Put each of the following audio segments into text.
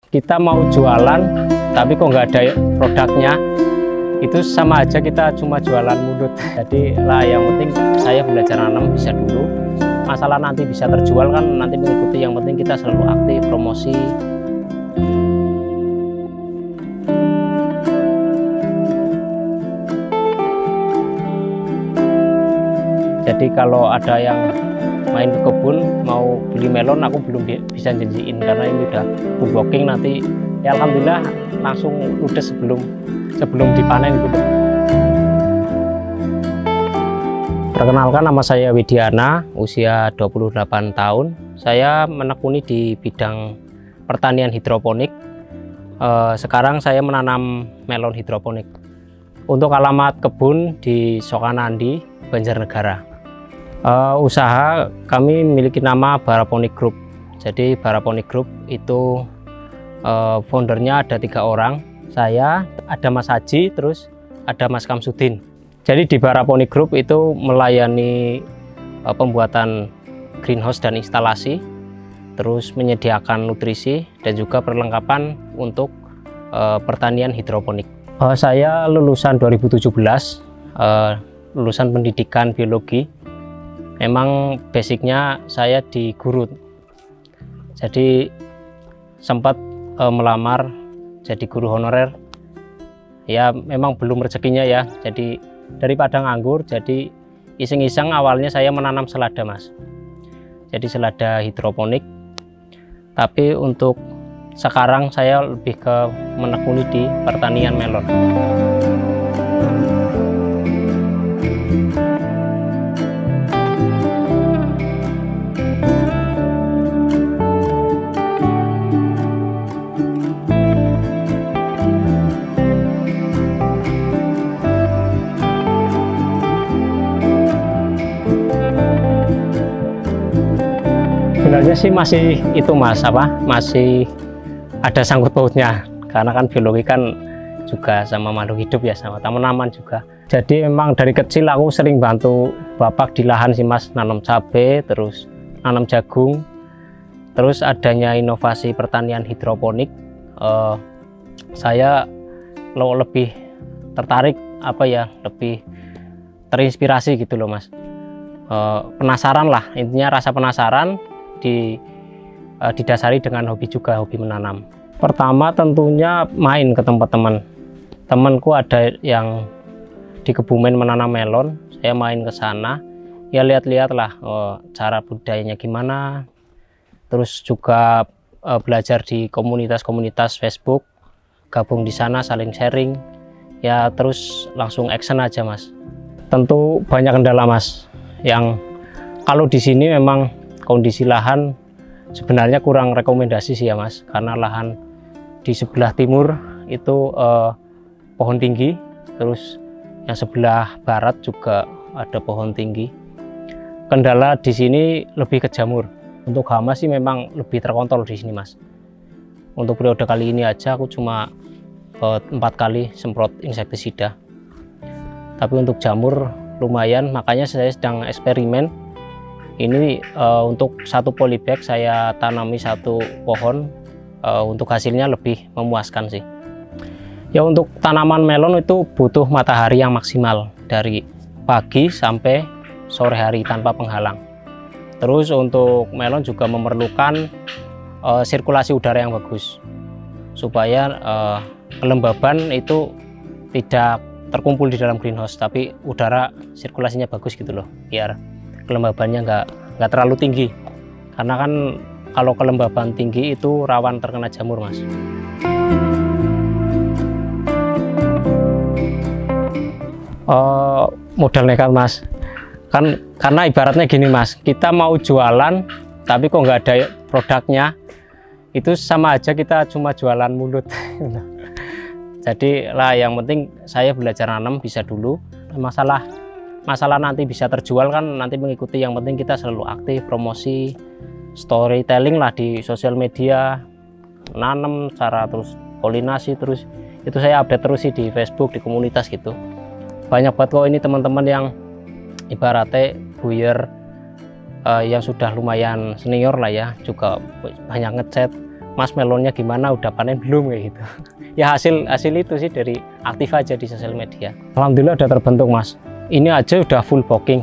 Kita mau jualan tapi kok nggak ada produknya, itu sama aja kita cuma jualan mulut. Jadi lah yang penting saya belajar nanam bisa dulu, masalah nanti bisa terjual kan nanti mengikuti, yang penting kita selalu aktif promosi. Jadi kalau ada yang main ke kebun mau beli melon, aku belum bisa janjiin karena ini udah full blocking, nanti ya alhamdulillah langsung ludes sebelum dipanen gitu. Perkenalkan, nama saya Widiana, usia 28 tahun. Saya menekuni di bidang pertanian hidroponik. Sekarang saya menanam melon hidroponik. Untuk alamat kebun di Sokanandi, Banjarnegara. Usaha kami memiliki nama Baraponik Group. Jadi Baraponik Group itu foundernya ada 3 orang. Saya, ada Mas Haji, terus ada Mas Kamsudin. Jadi di Baraponik Group itu melayani pembuatan greenhouse dan instalasi, terus menyediakan nutrisi dan juga perlengkapan untuk pertanian hidroponik. Saya lulusan 2017, lulusan pendidikan biologi. Memang basicnya saya di guru, jadi sempat melamar jadi guru honorer. Ya memang belum rezekinya ya, jadi daripada nganggur, jadi iseng-iseng awalnya saya menanam selada, Mas. Jadi selada hidroponik. Tapi untuk sekarang saya lebih ke menekuni di pertanian melon. Sebenarnya sih masih itu, Mas, masih ada sangkut pautnya, karena kan biologi kan juga sama makhluk hidup ya, sama tanaman juga. Jadi memang dari kecil aku sering bantu bapak di lahan sih, Mas, nanam cabai, terus nanam jagung. Terus adanya inovasi pertanian hidroponik, saya lebih tertarik, lebih terinspirasi gitu loh, Mas. Penasaran lah, intinya rasa penasaran didasari dengan hobi juga, hobi menanam. Pertama tentunya main ke tempat temanku ada yang di Kebumen menanam melon, saya main ke sana, ya lihat-lihat lah cara budidayanya gimana, terus juga belajar di komunitas-komunitas Facebook, gabung di sana saling sharing, ya terus langsung action aja, Mas. Tentu banyak kendala, Mas, yang kalau di sini memang kondisi lahan sebenarnya kurang rekomendasi sih ya, Mas, karena lahan di sebelah timur itu pohon tinggi, terus yang sebelah barat juga ada pohon tinggi. Kendala di sini lebih ke jamur. Untuk hama sih memang lebih terkontrol di sini, Mas. Untuk periode kali ini aja aku cuma 4 kali semprot insektisida. Tapi untuk jamur lumayan, makanya saya sedang eksperimen. Ini untuk 1 polybag saya tanami 1 pohon, untuk hasilnya lebih memuaskan sih. Ya untuk tanaman melon itu butuh matahari yang maksimal dari pagi sampai sore hari tanpa penghalang. Terus untuk melon juga memerlukan sirkulasi udara yang bagus supaya kelembaban itu tidak terkumpul di dalam greenhouse, tapi udara sirkulasinya bagus gitu loh, biar kelembabannya nggak terlalu tinggi, karena kan kalau kelembaban tinggi itu rawan terkena jamur, Mas. Modal nekat, Mas, kan karena ibaratnya gini, Mas, kita mau jualan tapi kok nggak ada produknya, itu sama aja kita cuma jualan mulut. Jadi lah yang penting saya belajar nanam bisa dulu, masalah nanti bisa terjual kan nanti mengikuti, yang penting kita selalu aktif promosi, storytelling lah di sosial media, nanam cara terus polinasi, terus itu saya update terus sih di Facebook, di komunitas gitu. Banyak banget kok ini teman-teman yang ibaratnya buyer yang sudah lumayan senior lah ya, juga banyak ngechat Mas melonnya gimana, udah panen belum kayak gitu. Ya hasil itu sih dari aktif aja di sosial media. Alhamdulillah udah terbentuk Mas. Ini aja udah full booking,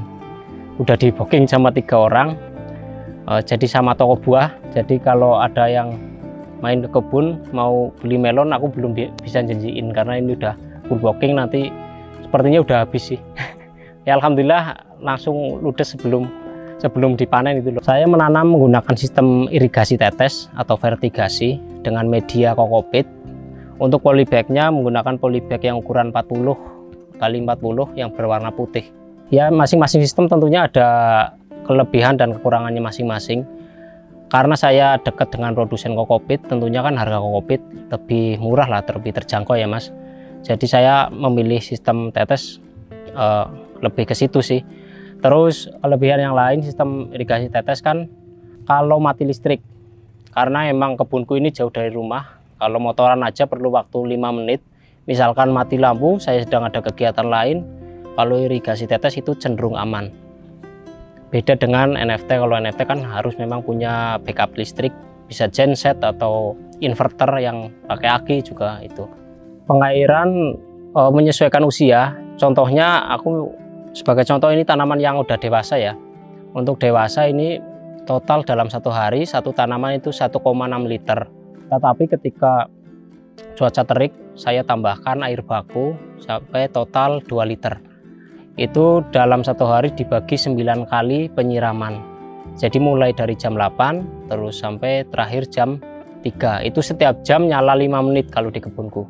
udah di booking sama 3 orang. Jadi sama toko buah. Jadi kalau ada yang main ke kebun mau beli melon, aku belum bisa janjiin karena ini udah full booking, nanti sepertinya udah habis sih. Ya alhamdulillah langsung ludes sebelum dipanen itu loh. Saya menanam menggunakan sistem irigasi tetes atau vertigasi dengan media kokopit. Untuk polybagnya menggunakan polybag yang ukuran 40 kali 40 yang berwarna putih. Ya masing-masing sistem tentunya ada kelebihan dan kekurangannya masing-masing. Karena saya dekat dengan produsen kokopit, tentunya kan harga kokopit lebih murah lah, lebih terjangkau ya Mas. Jadi saya memilih sistem tetes lebih ke situ sih. Terus kelebihan yang lain sistem irigasi tetes kan kalau mati listrik, karena emang kebunku ini jauh dari rumah, kalau motoran aja perlu waktu 5 menit. Misalkan mati lampu, saya sedang ada kegiatan lain, kalau irigasi tetes itu cenderung aman. Beda dengan NFT, kalau NFT kan harus memang punya backup listrik, bisa genset atau inverter yang pakai aki juga itu. Pengairan menyesuaikan usia, contohnya aku sebagai contoh ini tanaman yang udah dewasa ya. Untuk dewasa ini total dalam 1 hari satu tanaman itu 1,6 liter. Tetapi ketika cuaca terik saya tambahkan air baku sampai total 2 liter. Itu dalam 1 hari dibagi 9 kali penyiraman. Jadi mulai dari jam 8 terus sampai terakhir jam 3. Itu setiap jam nyala 5 menit kalau di kebunku.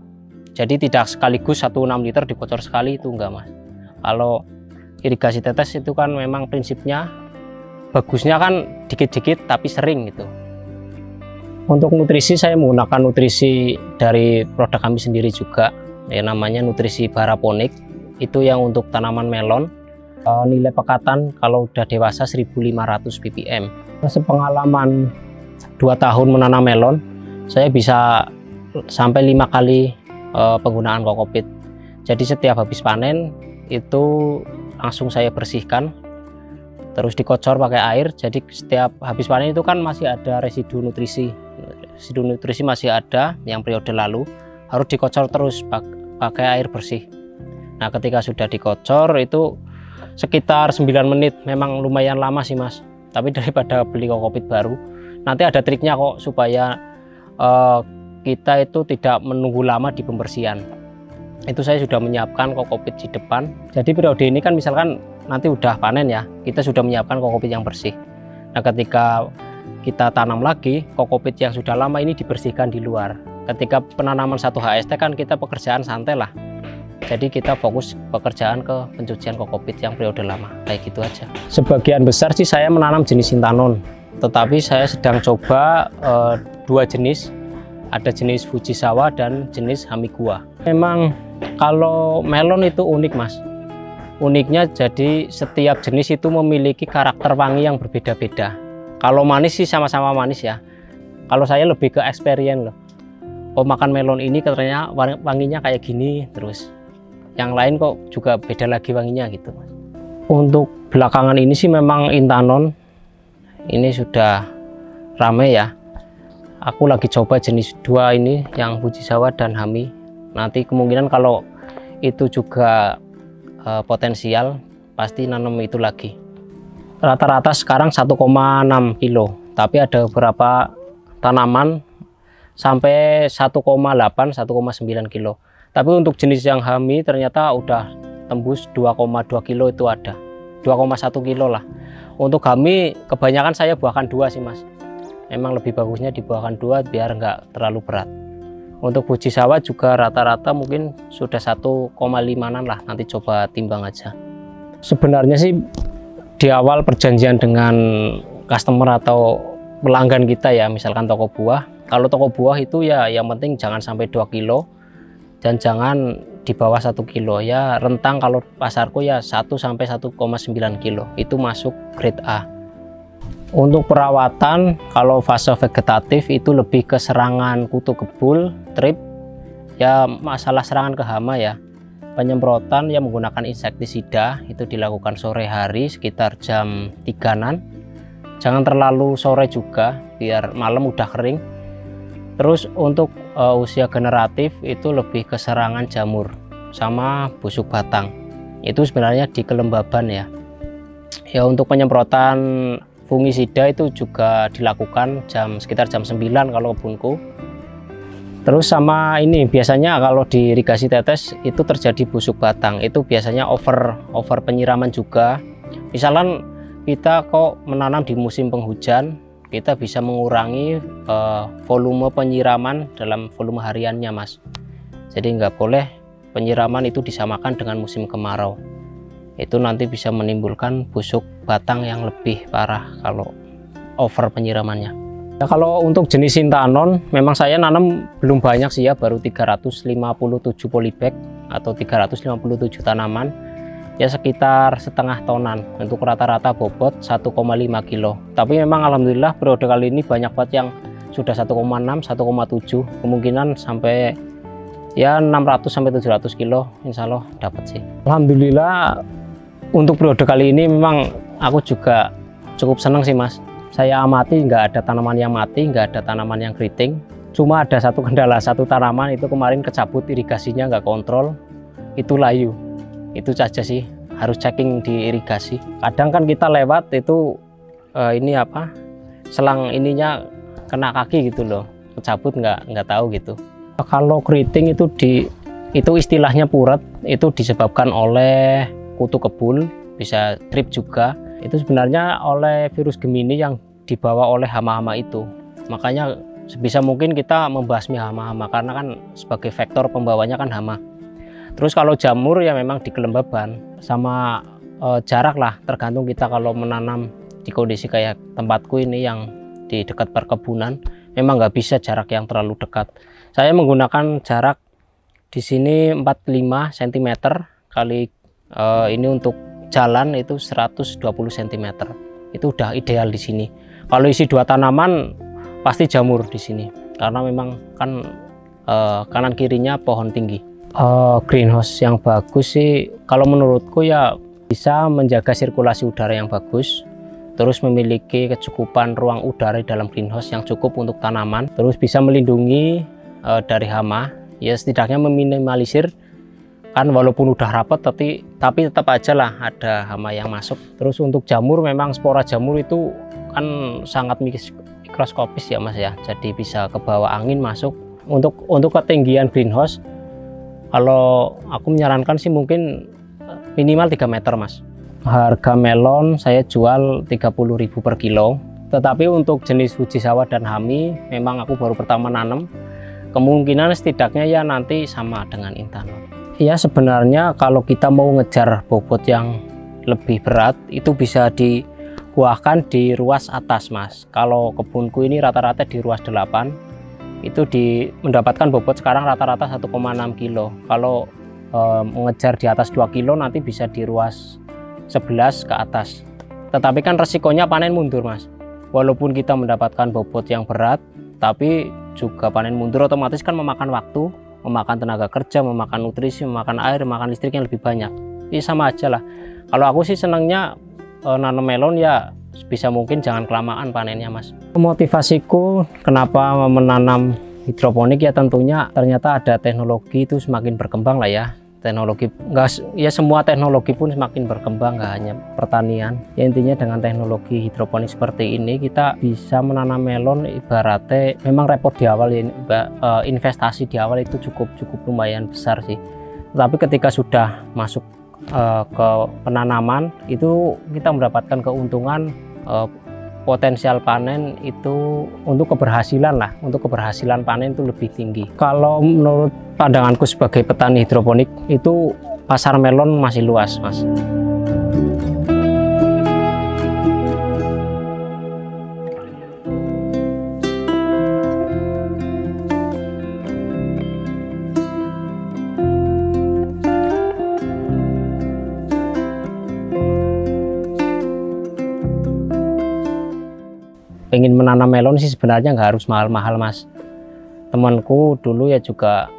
Jadi tidak sekaligus 1,6 liter dikocor sekali, itu enggak Mas. Kalau irigasi tetes itu kan memang prinsipnya bagusnya kan dikit-dikit tapi sering gitu. Untuk nutrisi saya menggunakan nutrisi dari produk kami sendiri juga, ya namanya nutrisi baraponik. Itu yang untuk tanaman melon, nilai pekatan kalau udah dewasa 1500 ppm. Sepengalaman 2 tahun menanam melon, saya bisa sampai 5 kali penggunaan kokopit. Jadi setiap habis panen itu langsung saya bersihkan, terus dikocor pakai air. Jadi setiap habis panen itu kan masih ada residu nutrisi masih ada yang periode lalu, harus dikocor terus pakai air bersih. Nah ketika sudah dikocor itu sekitar 9 menit, memang lumayan lama sih Mas, tapi daripada beli kokopit baru. Nanti ada triknya kok supaya kita itu tidak menunggu lama di pembersihan. Itu saya sudah menyiapkan kokopit di depan. Jadi periode ini kan misalkan nanti udah panen ya, kita sudah menyiapkan kokopit yang bersih. Nah ketika kita tanam lagi, kokopit yang sudah lama ini dibersihkan di luar. Ketika penanaman 1 HST kan kita pekerjaan santai lah. Jadi kita fokus pekerjaan ke pencucian kokopit yang periode lama, kayak gitu aja. Sebagian besar sih saya menanam jenis Sintanon, tetapi saya sedang coba 2 jenis. Ada jenis Fujisawa dan jenis Hamiguwa. Memang kalau melon itu unik Mas. Uniknya jadi setiap jenis itu memiliki karakter wangi yang berbeda-beda. Kalau manis sih sama-sama manis ya. Kalau saya lebih ke experience loh. Oh makan melon ini katanya wanginya kayak gini, terus yang lain kok juga beda lagi wanginya gitu Mas. Untuk belakangan ini sih memang Intanon ini sudah rame ya. Aku lagi coba jenis 2 ini, yang Fujisawa dan Hami. Nanti kemungkinan kalau itu juga potensial, pasti nanam itu lagi. Rata-rata sekarang 1,6 kilo, tapi ada beberapa tanaman sampai 1,8 1,9 kilo. Tapi untuk jenis yang Hami ternyata udah tembus 2,2 kilo, itu ada 2,1 kilo lah. Untuk Hami kebanyakan saya buahkan 2 sih Mas. Memang lebih bagusnya dibuahkan 2 biar nggak terlalu berat. Untuk Fujisawa juga rata-rata mungkin sudah 1,5an lah, nanti coba timbang aja. Sebenarnya sih di awal perjanjian dengan customer atau pelanggan kita ya, misalkan toko buah. Kalau toko buah itu ya yang penting jangan sampai 2 kilo dan jangan di bawah 1 kilo ya. Rentang kalau pasarku ya 1 sampai 1,9 kilo itu masuk grade A. Untuk perawatan, kalau fase vegetatif itu lebih ke serangan kutu kebul, trip, ya masalah serangan ke hama ya. Penyemprotan ya menggunakan insektisida itu dilakukan sore hari sekitar jam 3-an. Jangan terlalu sore juga biar malam udah kering. Terus untuk usia generatif itu lebih ke serangan jamur sama busuk batang. Itu sebenarnya di kelembaban ya. Ya untuk penyemprotan fungisida itu juga dilakukan sekitar jam 9 kalau kebunku. Terus sama ini biasanya kalau di irigasi tetes itu terjadi busuk batang, itu biasanya over penyiraman juga. Misalkan kita kok menanam di musim penghujan, kita bisa mengurangi volume penyiraman dalam volume hariannya Mas. Jadi nggak boleh penyiraman itu disamakan dengan musim kemarau. Itu nanti bisa menimbulkan busuk batang yang lebih parah kalau over penyiramannya. Ya, kalau untuk jenis Sintanon memang saya nanam belum banyak sih ya, baru 357 polybag atau 357 tanaman, ya sekitar setengah tonan untuk rata-rata bobot 1,5 kilo. Tapi memang alhamdulillah periode kali ini banyak banget yang sudah 1,6 1,7, kemungkinan sampai ya 600 sampai 700 kilo insya Allah dapat sih. Alhamdulillah untuk periode kali ini memang aku juga cukup senang sih Mas. Saya amati nggak ada tanaman yang mati, nggak ada tanaman yang keriting. Cuma ada satu kendala, satu tanaman itu kemarin kecabut irigasinya nggak kontrol, itu layu. Itu saja sih, harus checking di irigasi. Kadang kan kita lewat itu ini apa, selang ininya kena kaki gitu loh, kecabut nggak tahu gitu. Kalau keriting itu istilahnya puret, itu disebabkan oleh kutu kebul, bisa trip juga. Itu sebenarnya oleh virus Gemini yang dibawa oleh hama-hama itu. Makanya sebisa mungkin kita membasmi hama-hama karena kan sebagai vektor pembawanya kan hama. Terus kalau jamur ya memang di kelembaban sama jarak lah, tergantung kita kalau menanam di kondisi kayak tempatku ini yang di dekat perkebunan, memang nggak bisa jarak yang terlalu dekat. Saya menggunakan jarak di sini 45 cm kali ini untuk jalan itu 120 cm. Itu udah ideal di sini. Kalau isi 2 tanaman pasti jamur di sini karena memang kan kanan kirinya pohon tinggi. Greenhouse yang bagus sih kalau menurutku ya bisa menjaga sirkulasi udara yang bagus, terus memiliki kecukupan ruang udara di dalam greenhouse yang cukup untuk tanaman, terus bisa melindungi dari hama, ya setidaknya meminimalisir. Kan walaupun udah rapat tapi tetap aja lah ada hama yang masuk. Terus untuk jamur memang spora jamur itu kan sangat mikroskopis ya Mas ya, jadi bisa ke bawah angin masuk. Untuk ketinggian greenhouse kalau aku menyarankan sih mungkin minimal 3 meter Mas. Harga melon saya jual 30.000 per kilo, tetapi untuk jenis Fujisawa dan Hami memang aku baru pertama nanam, kemungkinan setidaknya ya nanti sama dengan Intanon. Ya sebenarnya kalau kita mau ngejar bobot yang lebih berat itu bisa dikuahkan di ruas atas Mas. Kalau kebunku ini rata-rata di ruas 8 itu mendapatkan bobot sekarang rata-rata 1,6 kilo. Kalau mengejar di atas 2 kilo nanti bisa di ruas 11 ke atas. Tetapi kan resikonya panen mundur Mas. Walaupun kita mendapatkan bobot yang berat tapi juga panen mundur otomatis kan memakan waktu, memakan tenaga kerja, memakan nutrisi, memakan air, memakan listrik yang lebih banyak. Ini sama aja lah. Kalau aku sih senangnya nanam melon ya bisa mungkin jangan kelamaan panennya Mas. Motivasiku kenapa menanam hidroponik ya tentunya ternyata ada teknologi itu semakin berkembang lah ya. Teknologi ya semua teknologi pun semakin berkembang, nggak hanya pertanian ya. Intinya dengan teknologi hidroponik seperti ini kita bisa menanam melon ibaratnya memang repot di awal ya, investasi di awal itu cukup lumayan besar sih, tapi ketika sudah masuk ke penanaman itu kita mendapatkan keuntungan, potensial panen itu untuk keberhasilan panen itu lebih tinggi. Kalau menurut pandanganku sebagai petani hidroponik itu pasar melon masih luas Mas. Pengen menanam melon sih sebenarnya nggak harus mahal-mahal Mas. Temanku dulu ya juga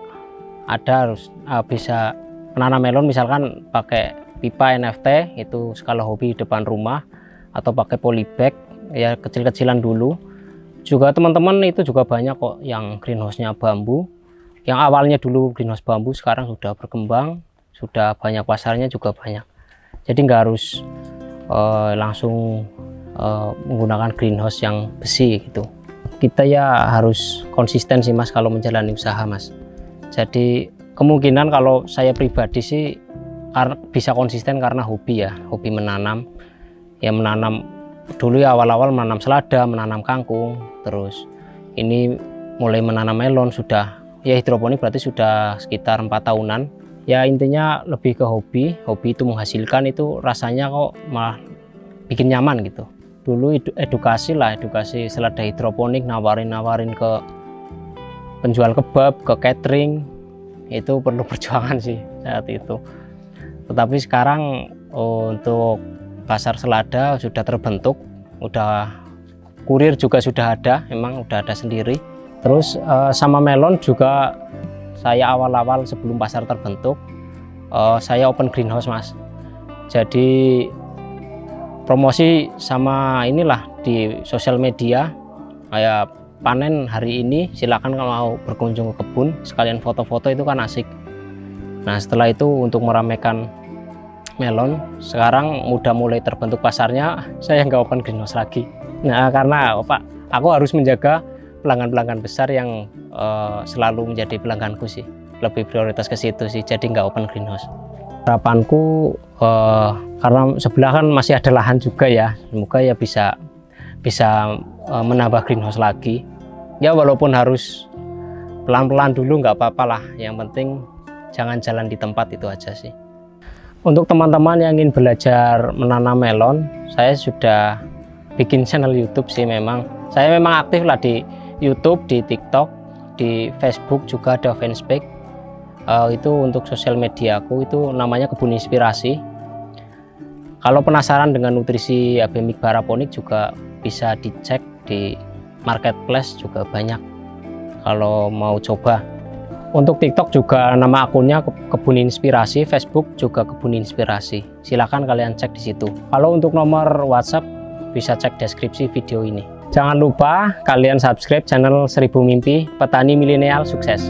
ada harus bisa menanam melon misalkan pakai pipa NFT itu skala hobi depan rumah atau pakai polybag ya kecil-kecilan dulu. Juga teman-teman itu juga banyak kok yang greenhouse-nya bambu. Yang awalnya dulu greenhouse bambu sekarang sudah berkembang, sudah banyak pasarnya juga banyak. Jadi nggak harus langsung menggunakan greenhouse yang besi gitu. Kita ya harus konsisten sih Mas kalau menjalani usaha Mas. Jadi kemungkinan kalau saya pribadi sih bisa konsisten karena hobi ya, hobi menanam. Ya menanam dulu ya awal-awal menanam selada, menanam kangkung, terus ini mulai menanam melon sudah ya hidroponik berarti sudah sekitar 4 tahunan. Ya intinya lebih ke hobi itu menghasilkan itu rasanya kok malah bikin nyaman gitu. Dulu edukasi selada hidroponik, nawarin ke penjual kebab, ke catering, itu perlu perjuangan sih saat itu. Tetapi sekarang untuk pasar selada sudah terbentuk, udah kurir juga sudah ada, memang udah ada sendiri. Terus sama melon juga saya awal-awal sebelum pasar terbentuk, saya open greenhouse Mas. Jadi promosi sama inilah di sosial media, kayak panen hari ini silakan kalau mau berkunjung ke kebun, sekalian foto-foto itu kan asik. Nah setelah itu untuk meramaikan melon, sekarang udah mulai terbentuk pasarnya, saya nggak open greenhouse lagi. Nah karena aku harus menjaga pelanggan-pelanggan besar yang selalu menjadi pelangganku sih, lebih prioritas ke situ sih, jadi nggak open greenhouse. Harapanku karena sebelah kan masih ada lahan juga ya, semoga ya bisa menambah greenhouse lagi. Ya walaupun harus pelan-pelan dulu nggak apa-apa lah, yang penting jangan jalan di tempat, itu aja sih. Untuk teman-teman yang ingin belajar menanam melon, saya sudah bikin channel YouTube sih. Saya memang aktif lah di YouTube, di TikTok, di Facebook juga ada fanspage. Itu untuk sosial media aku, itu namanya Kebun Inspirasi. Kalau penasaran dengan nutrisi AB Micbaraponik juga bisa dicek di marketplace, juga banyak kalau mau coba. Untuk TikTok juga nama akunnya Kebun Inspirasi, Facebook juga Kebun Inspirasi. Silahkan kalian cek di situ. Kalau untuk nomor WhatsApp bisa cek deskripsi video ini. Jangan lupa kalian subscribe channel 1000 Mimpi Petani Milenial Sukses.